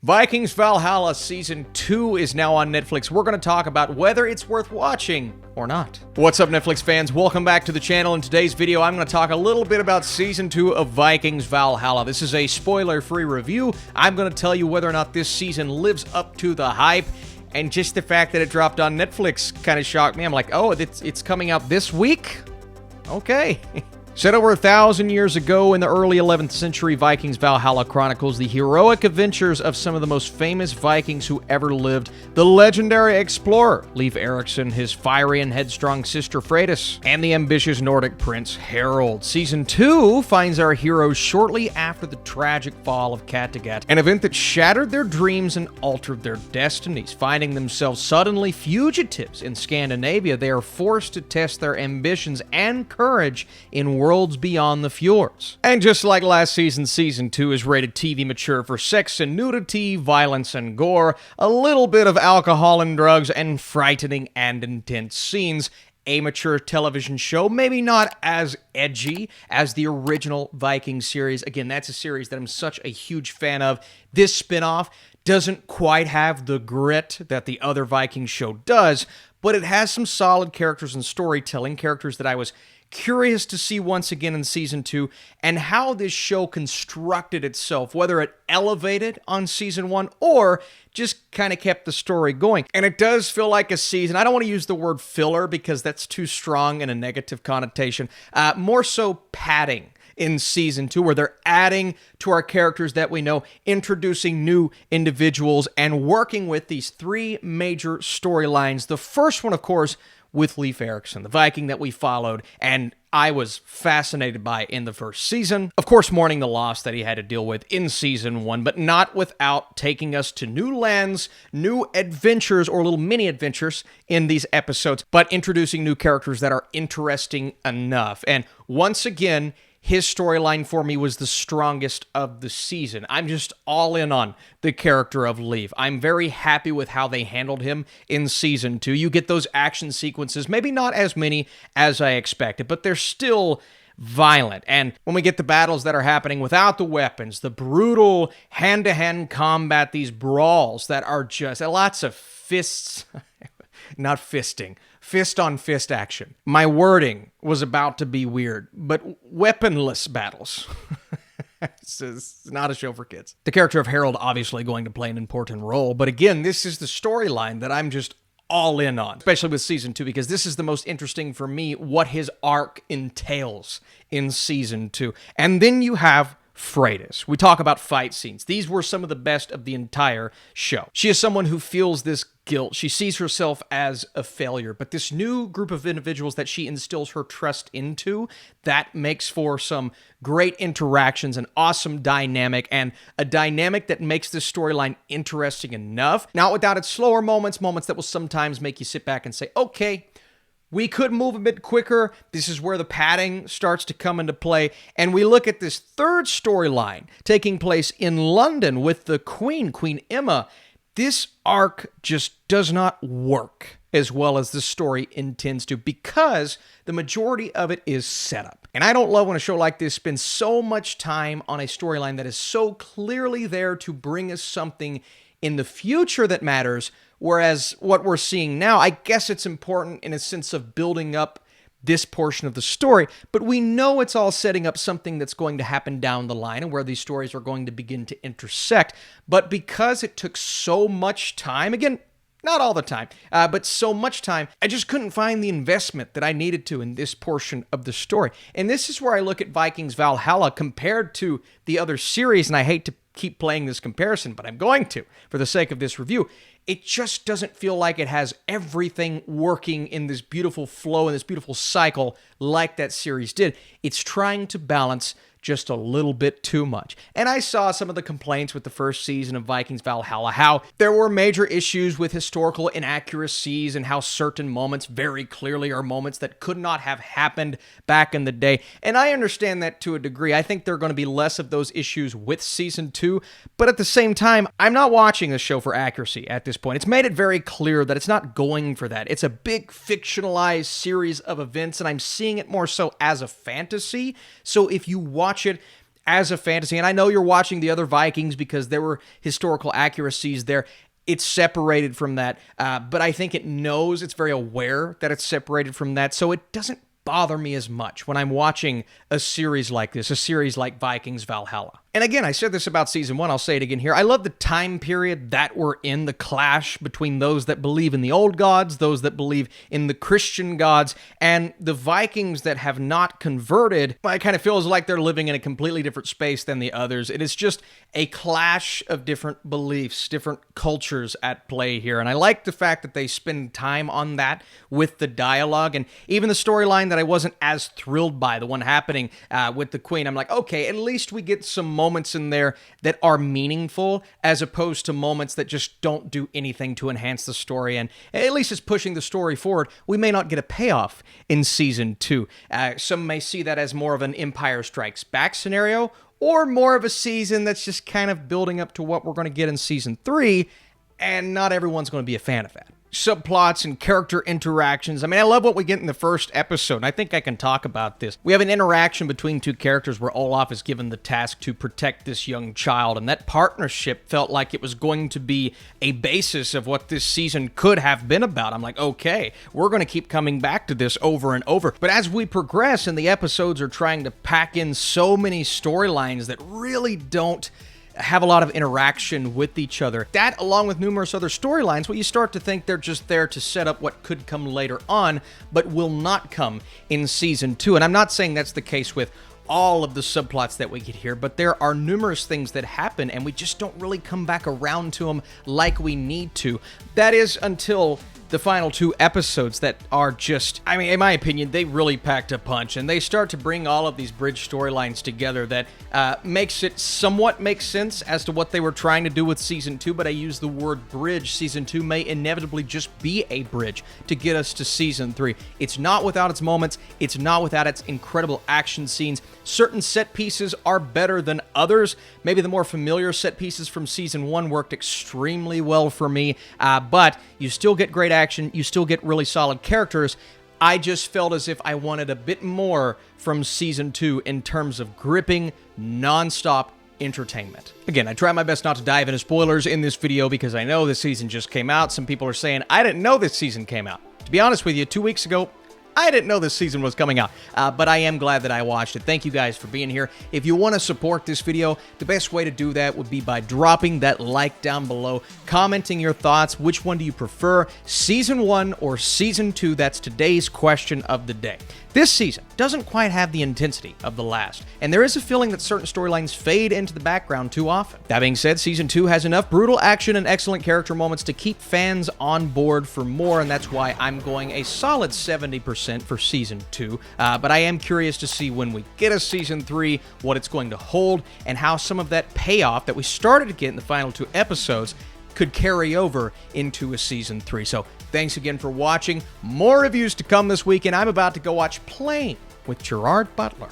Vikings Valhalla Season 2 is now on Netflix. We're going to talk about whether it's worth watching or not. What's up, Netflix fans? Welcome back to the channel. In today's video, I'm going to talk a little bit about Season 2 of Vikings Valhalla. This is a spoiler-free review. I'm going to tell you whether or not this season lives up to the hype, and just the fact that it dropped on Netflix kind of shocked me. I'm like, oh, it's coming out this week? Okay. Set over 1,000 years ago in the early 11th century, Vikings Valhalla chronicles the heroic adventures of some of the most famous Vikings who ever lived. The legendary explorer, Leif Eriksson, his fiery and headstrong sister Freydis, and the ambitious Nordic prince Harald. Season 2 finds our heroes shortly after the tragic fall of Kattegat, an event that shattered their dreams and altered their destinies. Finding themselves suddenly fugitives in Scandinavia, they are forced to test their ambitions and courage in worlds beyond the fjords. And just like last season, Season 2 is rated TV mature for sex and nudity, violence and gore, a little bit of alcohol and drugs, and frightening and intense scenes. A mature television show, maybe not as edgy as the original Viking series. Again, that's a series that I'm such a huge fan of. This spin-off doesn't quite have the grit that the other Viking show does, but it has some solid characters and storytelling, characters that I was curious to see once again in Season 2, and how this show constructed itself, whether it elevated on Season 1 or just kind of kept the story going. And it does feel like a season, I don't want to use the word filler because that's too strong in a negative connotation, more so padding in Season 2, where they're adding to our characters that we know, introducing new individuals, and working with these three major storylines. The first one, of course, with Leif Eriksson, the Viking that we followed, and I was fascinated by in the first season. Of course, mourning the loss that he had to deal with in Season 1, but not without taking us to new lands, new adventures, or little mini-adventures in these episodes, but introducing new characters that are interesting enough. And once again, his storyline for me was the strongest of the season. I'm just all in on the character of Leif. I'm very happy with how they handled him in Season 2. You get those action sequences, maybe not as many as I expected, but they're still violent. And when we get the battles that are happening without the weapons, the brutal hand-to-hand combat, these brawls that are just lots of fists, not fisting, fist-on-fist action. My wording was about to be weird, but weaponless battles. It's not a show for kids. The character of Harald obviously going to play an important role, but again, this is the storyline that I'm just all in on, especially with Season 2, because this is the most interesting for me, what his arc entails in Season 2. And then you have Freydis. We talk about fight scenes. These were some of the best of the entire show. She is someone who feels this guilt. She sees herself as a failure, but this new group of individuals that she instills her trust into, that makes for some great interactions, an awesome dynamic, and a dynamic that makes this storyline interesting enough. Not without its slower moments, moments that will sometimes make you sit back and say, okay, we could move a bit quicker. This is where the padding starts to come into play. And we look at this third storyline taking place in London with the Queen Emma. This arc just does not work as well as the story intends to, because the majority of it is setup. And I don't love when a show like this spends so much time on a storyline that is so clearly there to bring us something in the future that matters, whereas what we're seeing now, I guess it's important in a sense of building up this portion of the story, but we know it's all setting up something that's going to happen down the line and where these stories are going to begin to intersect. But because it took so much time, again, not all the time, but so much time, I just couldn't find the investment that I needed to in this portion of the story. And this is where I look at Vikings Valhalla compared to the other series, and I hate to keep playing this comparison, but I'm going to for the sake of this review. It just doesn't feel like it has everything working in this beautiful flow and this beautiful cycle like that series did. It's trying to balance just a little bit too much. And I saw some of the complaints with the first season of Vikings Valhalla, how there were major issues with historical inaccuracies and how certain moments very clearly are moments that could not have happened back in the day. And I understand that to a degree. I think there are going to be less of those issues with Season 2, but at the same time, I'm not watching the show for accuracy at this point. It's made it very clear that it's not going for that. It's a big fictionalized series of events, and I'm seeing it more so as a fantasy. So if you watch it as a fantasy, and I know you're watching the other Vikings because there were historical accuracies there. It's separated from that, but I think it knows, it's very aware that it's separated from that, so it doesn't bother me as much when I'm watching a series like this, a series like Vikings Valhalla. And again, I said this about season 1, I'll say it again here. I love the time period that we're in, the clash between those that believe in the old gods, those that believe in the Christian gods, and the Vikings that have not converted. It kind of feels like they're living in a completely different space than the others. It is just a clash of different beliefs, different cultures at play here. And I like the fact that they spend time on that with the dialogue, and even the storyline that I wasn't as thrilled by, the one happening with the Queen. I'm like, okay, at least we get some moments in there that are meaningful as opposed to moments that just don't do anything to enhance the story, and at least it's pushing the story forward. We may not get a payoff in season 2. Some may see that as more of an Empire Strikes Back scenario, or more of a season that's just kind of building up to what we're going to get in season 3, and not everyone's going to be a fan of that. Subplots and character interactions. I mean, I love what we get in the first episode, and I think I can talk about this. We have an interaction between two characters where Olaf is given the task to protect this young child, and that partnership felt like it was going to be a basis of what this season could have been about. I'm like, okay, we're going to keep coming back to this over and over. But as we progress and the episodes are trying to pack in so many storylines that really don't have a lot of interaction with each other, that along with numerous other storylines, well, you start to think they're just there to set up what could come later on, but will not come in season 2. And I'm not saying that's the case with all of the subplots that we get here, but there are numerous things that happen and we just don't really come back around to them like we need to. That is until the final 2 episodes that are just, I mean, in my opinion, they really packed a punch, and they start to bring all of these bridge storylines together that makes it somewhat make sense as to what they were trying to do with season 2, but I use the word bridge. Season 2 may inevitably just be a bridge to get us to season 3. It's not without its moments. It's not without its incredible action scenes. Certain set pieces are better than others. Maybe the more familiar set pieces from season 1 worked extremely well for me, but you still get great action, you still get really solid characters. I just felt as if I wanted a bit more from season 2 in terms of gripping, non-stop entertainment. Again, I try my best not to dive into spoilers in this video because I know this season just came out. Some people are saying, I didn't know this season came out. To be honest with you, 2 weeks ago, I didn't know this season was coming out, but I am glad that I watched it. Thank you guys for being here. If you want to support this video, the best way to do that would be by dropping that like down below, commenting your thoughts. Which one do you prefer, season 1 or season 2? That's today's question of the day. This season doesn't quite have the intensity of the last, and there is a feeling that certain storylines fade into the background too often. That being said, season 2 has enough brutal action and excellent character moments to keep fans on board for more, and that's why I'm going a solid 70% for season 2. But I am curious to see when we get a season 3, what it's going to hold, and how some of that payoff that we started to get in the final 2 episodes could carry over into a season 3. So thanks again for watching. More reviews to come this week, and I'm about to go watch Plane with Gerard Butler.